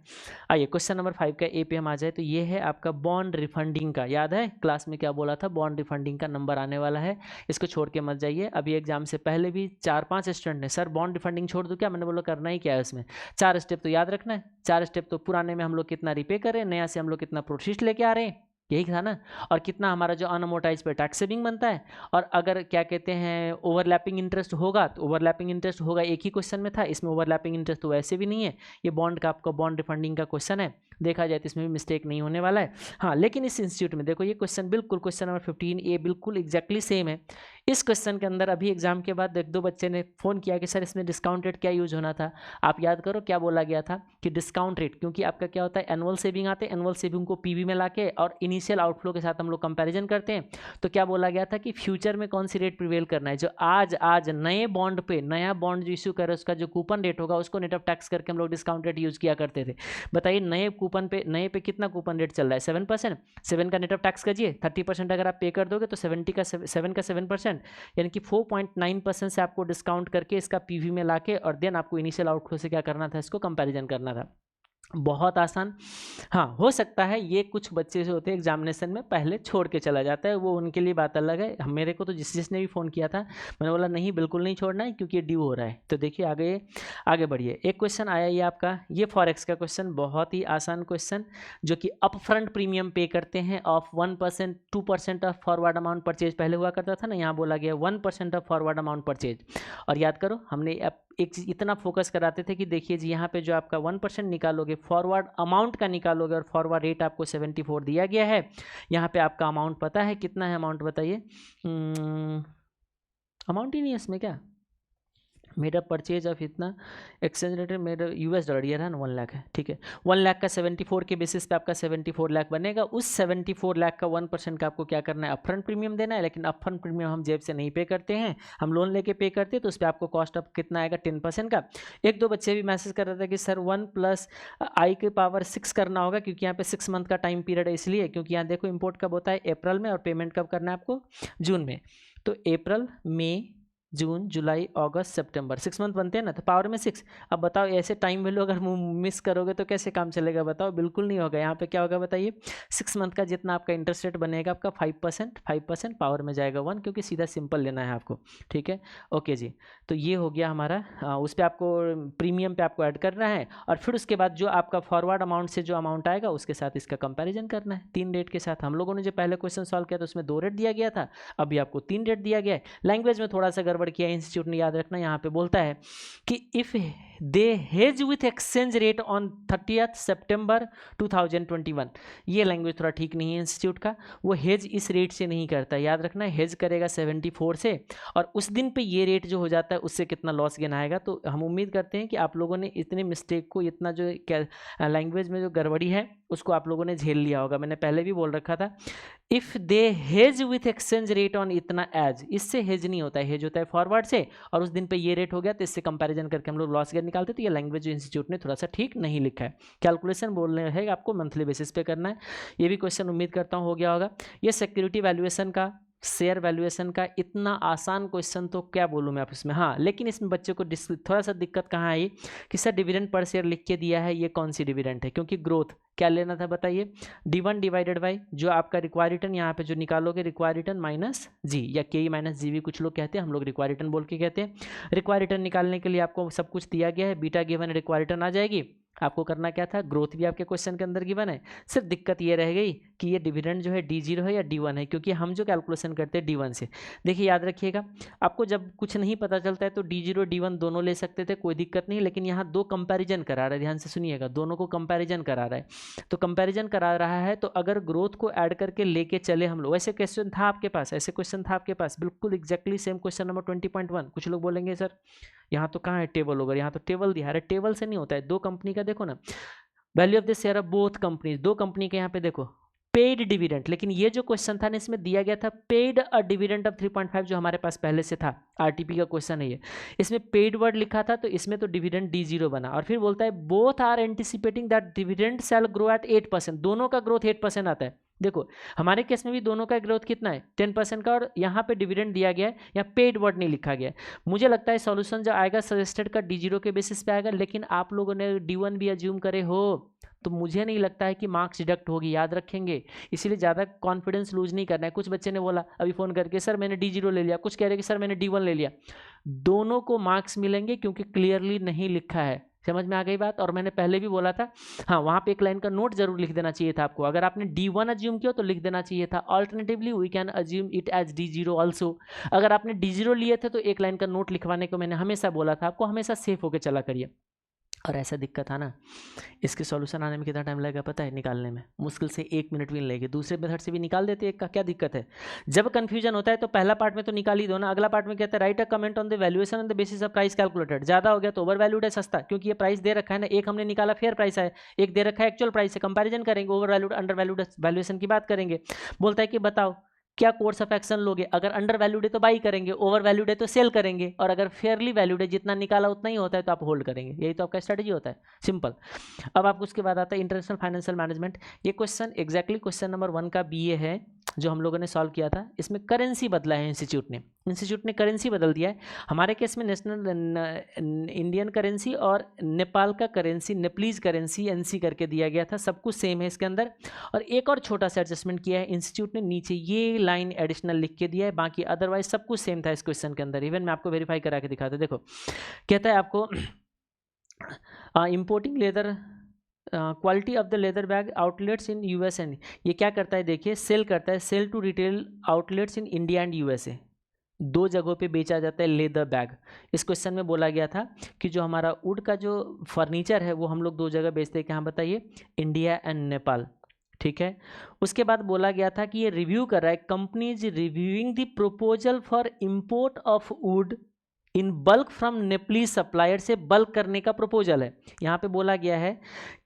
आइए क्वेश्चन नंबर 5 का ए पे हम आ जाए, तो ये है आपका बॉन्ड रिफंडिंग का। याद है क्लास में क्या बोला था, बॉन्ड रिफंडिंग का नंबर आने वाला है, इसको छोड़ के मत जाइए। अभी एग्जाम से पहले भी 4-5 स्टूडेंट ने सर बॉन्ड रिफंडिंग छोड़ दूँ क्या, मैंने बोला करना ही क्या है उसमें, 4 स्टेप तो याद रखना है। 4 स्टेप तो पुराने में हम लोग कितना रिपे कर रहे हैं, नया से हम लोग कितना प्रोसीड लेके आ रहे हैं, यही था ना, और कितना हमारा जो अनअमोर्टाइज पे टैक्स सेविंग बनता है। और अगर क्या कहते हैं ओवरलैपिंग इंटरेस्ट होगा, तो ओवरलैपिंग इंटरेस्ट होगा, एक ही क्वेश्चन में था, इसमें ओवरलैपिंग इंटरेस्ट तो वैसे भी नहीं है। ये बॉन्ड का आपका बॉन्ड रिफंडिंग का क्वेश्चन है, देखा जाए तो इसमें भी मिस्टेक नहीं होने वाला है। हाँ, लेकिन इस इंस्टीट्यूट में देखो ये क्वेश्चन बिल्कुल क्वेश्चन नंबर 15 बिल्कुल एग्जैक्टली सेम है। इस क्वेश्चन के अंदर अभी एग्जाम के बाद 1-2 बच्चे ने फ़ोन किया कि सर इसमें डिस्काउंट रेट क्या यूज होना था। आप याद करो क्या बोला गया था कि डिस्काउंट रेट, क्योंकि आपका क्या होता है एनुअल सेविंग आते हैं, एनुअल सेविंग को पीवी में लाके और इनिशियल आउटफ्लो के साथ हम लोग कंपैरिजन करते हैं। तो क्या बोला गया था कि फ्यूचर में कौन सी रेट प्रिवेल करना है, जो आज नए बॉन्ड पे, नया बॉन्ड जो इश्यू करे उसका जो कूपन रेट होगा उसको नेट ऑफ टैक्स करके हम लोग डिस्काउंट रेट यूज किया करते थे। बताइए नए कूपन पे, नए पे कितना कूपन रेट चल रहा है, 7%। 7 का नेट ऑफ टैक्स कीजिए, 30% अगर आप पे कर दोगे तो 7 का 7%, यानी कि 4.9% से आपको डिस्काउंट करके इसका पीवी में लाके और देन आपको इनिशियल आउटफ्लो से क्या करना था, इसको कंपैरिजन करना था। बहुत आसान। हाँ, हो सकता है ये कुछ बच्चे जो होते हैं एग्जामिनेशन में पहले छोड़ के चला जाता है, वो उनके लिए बात अलग है। मेरे को तो जिसने भी फ़ोन किया था मैंने बोला नहीं बिल्कुल नहीं छोड़ना है, क्योंकि ये ड्यू हो रहा है। तो देखिए आगे बढ़िए। एक क्वेश्चन आया ये आपका, ये फॉरेक्स का क्वेश्चन, बहुत ही आसान क्वेश्चन, जो कि अप फ्रंट प्रीमियम पे करते हैं of 1%, 2% of forward amount purchase पहले हुआ करता था ना, यहाँ बोला गया 1% ऑफ फॉरवर्ड अमाउंट परचेज। और याद करो हमने एक चीज़ इतना फोकस कराते थे कि देखिए जी यहाँ पे जो आपका 1% निकालोगे, फॉरवर्ड अमाउंट का निकालोगे, और फॉरवर्ड रेट आपको 74 दिया गया है। यहाँ पे आपका अमाउंट पता है कितना है, अमाउंट बताइए। अमाउंट ही नहीं है इसमें क्या, मेरा परचेज ऑफ इतना, एक्सचेंज रेट मेरा $, ये रहा ना 1 लाख है, ठीक है। 1 लाख का 74 के बेसिस पे आपका 74 लाख बनेगा। उस 74 लाख का 1% का आपको क्या करना है, अपफ्रंट प्रीमियम देना है। लेकिन अपफ्रंट प्रीमियम हम जेब से नहीं पे करते हैं, हम लोन लेके पे करते हैं, तो उस पर आपको कॉस्ट ऑफ कितना आएगा, 10% का। 1-2 बच्चे भी मैसेज कर रहे थे कि सर 1 + i⁻6 करना होगा, क्योंकि यहाँ पे 6 मंथ का टाइम पीरियड है, इसलिए क्योंकि यहाँ देखो इंपोर्ट कब होता है, अप्रैल में, और पेमेंट कब करना है आपको, जून में। तो अप्रैल, मई, जून, जुलाई, अगस्त, सितंबर, 6 मंथ बनते हैं ना, तो पावर में 6। अब बताओ ऐसे टाइम वैल्यू अगर मिस करोगे तो कैसे काम चलेगा, बताओ, बिल्कुल नहीं होगा। यहाँ पे क्या होगा बताइए, 6 मंथ का जितना आपका इंटरेस्ट रेट बनेगा आपका 5% पावर में जाएगा 1, क्योंकि सीधा सिंपल लेना है आपको, ठीक है। ओके जी, तो ये हो गया हमारा, उस पर आपको प्रीमियम पे आपको ऐड करना है, और फिर उसके बाद जो आपका फॉरवर्ड अमाउंट से जो अमाउंट आएगा उसके साथ इसका कंपेरिजन करना है 3 रेट के साथ। हम लोगों ने जो पहले क्वेश्चन सॉल्व किया था उसमें 2 रेट दिया गया था, अभी आपको 3 रेट दिया गया है। लैंग्वेज में थोड़ा सा गड़बड़ किया इंस्टीट्यूट ने, याद रखना। यहाँ पे बोलता है कि if they hedge with exchange rate on 30th सितंबर 2021, ये लैंग्वेज थोड़ा ठीक नहीं है इंस्टीट्यूट का, वो हेज इस रेट से नहीं करता, याद रखना। हेज करेगा 74 से, और उस दिन पे ये रेट जो हो जाता है उससे कितना लॉस गेन आएगा। तो हम उम्मीद करते हैं कि आप लोगों ने इतने मिस्टेक को, इतना जो लैंग्वेज में जो गड़बड़ी है उसको आप लोगों ने झेल लिया होगा। मैंने पहले भी बोल रखा था, if they hedge with exchange rate on इतना एज, इससे हेज नहीं होता है, हेज होता है फॉरवर्ड से और उस दिन पे ये रेट हो गया तो इससे कंपैरिजन करके हम लोग लॉस गेन निकालते। तो ये लैंग्वेज इंस्टीट्यूट ने थोड़ा सा ठीक नहीं लिखा है। कैलकुलेशन बोल रहे हैं आपको मंथली बेसिस पे करना है। ये भी क्वेश्चन उम्मीद करता हूँ हो गया होगा। ये सिक्योरिटी वैल्यूएशन का, शेयर वैल्यूएशन का इतना आसान क्वेश्चन तो क्या बोलूँ मैं आप इसमें। हाँ, लेकिन इसमें बच्चों को थोड़ा सा दिक्कत कहाँ आई कि सर डिविडेंड पर शेयर लिख के दिया है, ये कौन सी डिविडेंड है, क्योंकि ग्रोथ क्या लेना था बताइए, D1 डिवाइडेड बाई जो आपका रिक्वायर रिटर्न यहाँ पे जो निकालोगे रिक्वायर रिटर्न माइनस जी या के माइनस जी भी कुछ लोग कहते हैं, हम लोग रिक्वायर रिटर्न बोल के कहते हैं। रिक्वायर रिटर्न निकालने के लिए आपको सब कुछ दिया गया है, बीटा गिवन रिक्वायर रिटर्न आ जाएगी। आपको करना क्या था, ग्रोथ भी आपके क्वेश्चन के अंदर गिवन है। सिर्फ दिक्कत ये रह गई कि ये डिविडेंड जो है D0 है या D1 है, क्योंकि हम जो कैलकुलेशन करते हैं D1 से। देखिए याद रखिएगा, आपको जब कुछ नहीं पता चलता है तो D0 D1 दोनों ले सकते थे, कोई दिक्कत नहीं, लेकिन यहाँ दो कंपैरिजन करा रहा है, ध्यान से सुनिएगा, दोनों को कंपैरिजन करा रहा है। तो कंपैरिजन करा रहा है तो अगर ग्रोथ को ऐड करके लेके चले हम लोग, ऐसे क्वेश्चन था आपके पास, ऐसे क्वेश्चन था आपके पास बिल्कुल एग्जैक्टली सेम क्वेश्चन नंबर 20.1। कुछ लोग बोलेंगे सर यहाँ तो कहाँ है टेबल होगा, यहाँ तो टेबल दिया है। टेबल से नहीं होता है, दो कंपनी का देखो ना, value of the share of both companies, दो कंपनी के यहाँ पे देखो पेड डिविडेंड, लेकिन ये जो क्वेश्चन था ना इसमें दिया गया था पेड अ डिविडेंड ऑफ 3.5 जो हमारे पास पहले से था, आरटीपी का क्वेश्चन है ये, इसमें पेड वर्ड लिखा था तो इसमें तो डिविडेंड D0 बना। और फिर बोलता है both are anticipating that dividend shall grow at 8%, दोनों का ग्रोथ 8% आता है। देखो हमारे केस में भी दोनों का ग्रोथ कितना है 10% का, और यहाँ पे डिविडेंड दिया गया है, यहाँ पेड वर्ड नहीं लिखा गया है। मुझे लगता है सॉल्यूशन जो आएगा सजेस्टेड का D0 के बेसिस पे आएगा, लेकिन आप लोगों ने D1 भी अज्यूम करे हो तो मुझे नहीं लगता है कि मार्क्स डिडक्ट होगी, याद रखेंगे, इसीलिए ज़्यादा कॉन्फिडेंस लूज नहीं करना है। कुछ बच्चे ने बोला अभी फ़ोन करके सर मैंने D0 ले लिया, कुछ कह रहे कि सर मैंने D1 ले लिया, दोनों को मार्क्स मिलेंगे क्योंकि क्लियरली नहीं लिखा है। समझ में आ गई बात। और मैंने पहले भी बोला था, हाँ वहाँ पे एक लाइन का नोट जरूर लिख देना चाहिए था आपको, अगर आपने D1 अज्यूम किया तो लिख देना चाहिए था alternatively we can assume it as D0 also. अगर आपने D0 लिए थे तो एक लाइन का नोट लिखवाने को मैंने हमेशा बोला था आपको, हमेशा सेफ होकर चला करिए। और ऐसा दिक्कत था ना, इसके सॉल्यूशन आने में कितना टाइम लगेगा पता है, निकालने में मुश्किल से 1 मिनट भी नहीं लगेगी। दूसरे मेथड से भी निकाल देते एक का, क्या दिक्कत है। जब कंफ्यूजन होता है तो पहला पार्ट में तो निकाल ही दो ना, अगला पार्ट में कहता है right a comment on the valuation on the basis of price calculated. ज़्यादा हो गया तो ओवर वैल्यूड है सस्ता, क्योंकि ये प्राइस दे रखा है ना, एक हमने निकाला फेयर प्राइस है, एक दे रखा है एक्चुअल प्राइस है, कंपेरिजन करेंगे, over valued under valued valuation की बात करेंगे। बोलता है कि बताओ क्या कोर्स ऑफ एक्शन लोगे, अगर अंडर वैल्यूड है तो बाई करेंगे, ओवर वैल्यूड है तो सेल करेंगे, और अगर फेयरली वैल्यूड है जितना निकाला उतना ही होता है तो आप होल्ड करेंगे। यही तो आपका स्ट्रेटजी होता है, सिंपल। अब आपको उसके बाद आता है इंटरनेशनल फाइनेंशियल मैनेजमेंट। ये क्वेश्चन एग्जैक्टली क्वेश्चन नंबर 1 का BA है जो हम लोगों ने सॉल्व किया था। इसमें करेंसी बदला है इंस्टीट्यूट ने करेंसी बदल दिया है। हमारे केस में नेशनल इंडियन करेंसी और नेपाल का करेंसी नेपलीज करेंसी NC करके दिया गया था, सब कुछ सेम है इसके अंदर। और एक और छोटा सा एडजस्टमेंट किया है इंस्टीट्यूट ने, नीचे ये लाइन एडिशनल लिख के दिया है, बाकी अदरवाइज सब कुछ सेम था इस क्वेश्चन के अंदर। इवन मैं आपको वेरीफाई करा के दिखाता, देखो कहता है आपको importing leather quality of the leather bag outlets in USA। ये क्या करता है देखिए, सेल करता है, sale to retail outlets in India and USA, दो जगहों पे बेचा जाता है लेदर बैग। इस क्वेश्चन में बोला गया था कि जो हमारा वुड का जो फर्नीचर है वो हम लोग दो जगह बेचते हैं, कहाँ बताइए, इंडिया एंड नेपाल, ठीक है। उसके बाद बोला गया था कि ये रिव्यू कर रहा है, company is reviewing the proposal for import of would in bulk from Nepalese supplier, से बल्क करने का प्रपोजल है। यहाँ पे बोला गया है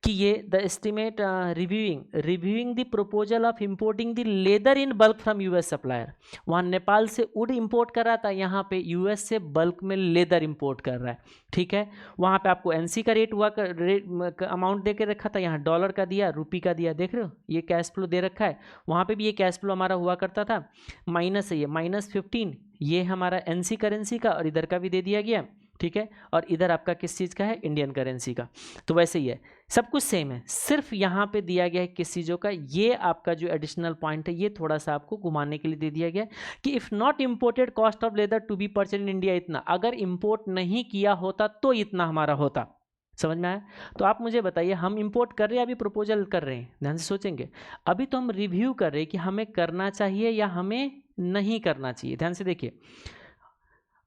कि ये the estimate reviewing the proposal of importing the leather in bulk from US supplier. वहाँ नेपाल से वुड इंपोर्ट कर रहा था, यहाँ पे US से बल्क में लेदर इंपोर्ट कर रहा है, ठीक है। वहाँ पे आपको NC का रेट हुआ अमाउंट दे के रखा था, यहाँ डॉलर का दिया, रुपी का दिया, देख रहे हो ये कैश फ्लो दे रखा है। वहाँ पे भी ये कैश फ्लो हमारा हुआ करता था, माइनस है ये -15, ये हमारा NC करेंसी का, और इधर का भी दे दिया गया, ठीक है। और इधर आपका किस चीज़ का है, इंडियन करेंसी का। तो वैसे ही है, सब कुछ सेम है, सिर्फ यहाँ पे दिया गया है किस चीज़ों का, ये आपका जो एडिशनल पॉइंट है ये थोड़ा सा आपको घुमाने के लिए दे दिया गया कि if not imported cost of leather to be purchase in India इतना, अगर इम्पोर्ट नहीं किया होता तो इतना हमारा होता। समझ में आया। तो आप मुझे बताइए, हम इंपोर्ट कर रहे हैं, अभी प्रपोजल कर रहे हैं, ध्यान से सोचेंगे, अभी तो हम रिव्यू कर रहे हैं कि हमें करना चाहिए या हमें नहीं करना चाहिए। ध्यान से देखिए,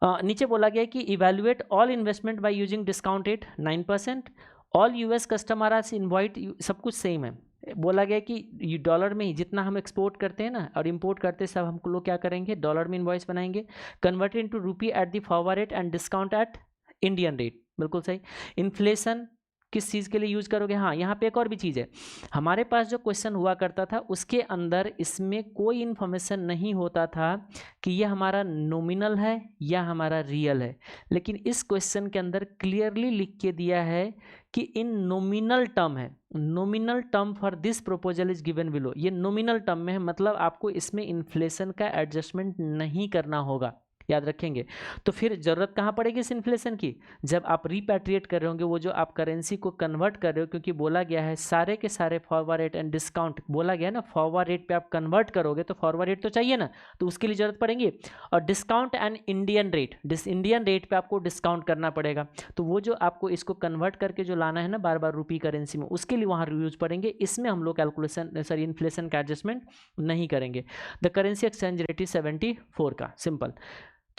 नीचे बोला गया है कि evaluate all investment by using discount rate 9%, all US customer are invite, सब कुछ सेम है। बोला गया कि डॉलर में ही जितना हम एक्सपोर्ट करते हैं ना और इंपोर्ट करते हैं सब हम लोग क्या करेंगे, डॉलर में इनवॉइस बनाएंगे, converted into rupee at the forward rate and discount at Indian rate, बिल्कुल सही। इन्फ्लेशन किस चीज़ के लिए यूज करोगे। हाँ, यहाँ पे एक और भी चीज़ है, हमारे पास जो क्वेश्चन हुआ करता था उसके अंदर इसमें कोई इन्फॉर्मेशन नहीं होता था कि यह हमारा नॉमिनल है या हमारा रियल है, लेकिन इस क्वेश्चन के अंदर क्लियरली लिख के दिया है कि इन नॉमिनल टर्म है, nominal term for this proposal is given below. ये नॉमिनल टर्म में है, मतलब आपको इसमें इन्फ्लेशन का एडजस्टमेंट नहीं करना होगा, याद रखेंगे। तो फिर जरूरत कहाँ पड़ेगी इस इन्फ्लेशन की, जब आप रिपैट्रिएट कर रहे होंगे, वो जो आप करेंसी को कन्वर्ट कर रहे हो, क्योंकि बोला गया है सारे के सारे फॉरवर्ड रेट एंड डिस्काउंट, बोला गया है ना फॉरवर्ड रेट पे आप कन्वर्ट करोगे तो फॉरवर्ड रेट तो चाहिए ना, तो उसके लिए जरूरत पड़ेगी। और discount and Indian rate, Indian rate पे आपको डिस्काउंट करना पड़ेगा, तो वो जो आपको इसको कन्वर्ट करके जो लाना है ना बार बार रूपी करेंसी में, उसके लिए वहाँ यूज पड़ेंगे। इसमें हम लोग कैलकुलेशन सॉरी इन्फ्लेशन का एडजस्टमेंट नहीं करेंगे। The currency exchange rate is 74 का, सिंपल।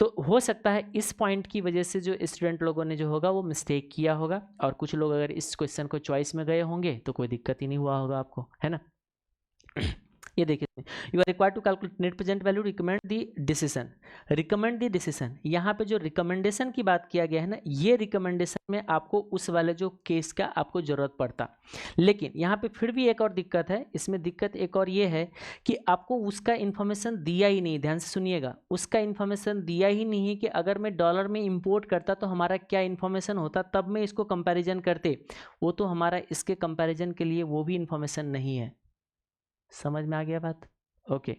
तो हो सकता है इस पॉइंट की वजह से जो स्टूडेंट लोगों ने जो होगा वो मिस्टेक किया होगा, और कुछ लोग अगर इस क्वेश्चन को चॉइस में गए होंगे तो कोई दिक्कत ही नहीं हुआ होगा आपको, है ना। ये देखिए, you are required to calculate net present value, recommend the decision, recommend the decision. यहाँ पे जो रिकमेंडेशन की बात किया गया है ना, ये रिकमेंडेशन में आपको उस वाले जो केस का आपको जरूरत पड़ता, लेकिन यहाँ पे फिर भी एक और दिक्कत है, इसमें दिक्कत एक और ये है कि आपको उसका इन्फॉर्मेशन दिया ही नहीं, ध्यान से सुनिएगा, उसका इन्फॉर्मेशन दिया ही नहीं है कि अगर मैं डॉलर में इंपोर्ट करता तो हमारा क्या इन्फॉर्मेशन होता, तब मैं इसको कंपैरिजन करते, वो तो हमारा इसके कंपैरिजन के लिए वो भी इन्फॉर्मेशन नहीं है। समझ में आ गया बात? ओके,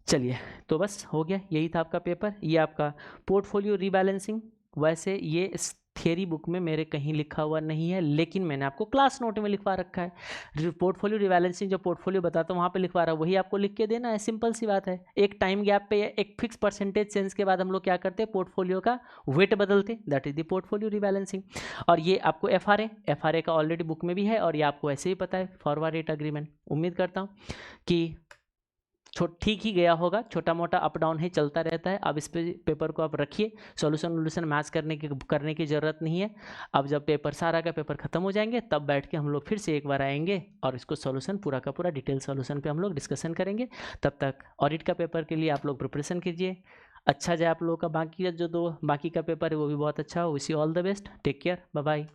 चलिए, तो बस हो गया, यही था आपका पेपर। ये आपका पोर्टफोलियो रीबैलेंसिंग, वैसे ये थियरी बुक में मेरे कहीं लिखा हुआ नहीं है, लेकिन मैंने आपको क्लास नोट में लिखवा रखा है। पोर्टफोलियो रीबैलेंसिंग जो पोर्टफोलियो बताता हूँ वहाँ पे लिखवा रहा है, वही आपको लिख के देना है, सिंपल सी बात है। एक टाइम गैप पे एक फिक्स परसेंटेज चेंज के बाद हम लोग क्या करते हैं, पोर्टफोलियो का वेट बदलते, that is the portfolio rebalancing. और ये आपको एफआरए का ऑलरेडी बुक में भी है, और ये आपको ऐसे ही पता है, फॉरवर्ड रेट अग्रीमेंट। उम्मीद करता हूँ कि ठीक ही गया होगा, छोटा मोटा अप डाउन ही चलता रहता है। अब इस पे पेपर को आप रखिए, सॉल्यूशन मैच करने की ज़रूरत नहीं है। अब जब पेपर सारा का पेपर ख़त्म हो जाएंगे तब बैठ के हम लोग फिर से एक बार आएंगे और इसको सॉल्यूशन पूरा का पूरा डिटेल सॉल्यूशन पे हम लोग डिस्कशन करेंगे। तब तक ऑडिट का पेपर के लिए आप लोग प्रिपरेशन कीजिए, अच्छा जाए आप लोगों का। बाकी का जो बाकी का पेपर है वो भी बहुत अच्छा हो। Wish you all the best, take care, bye bye.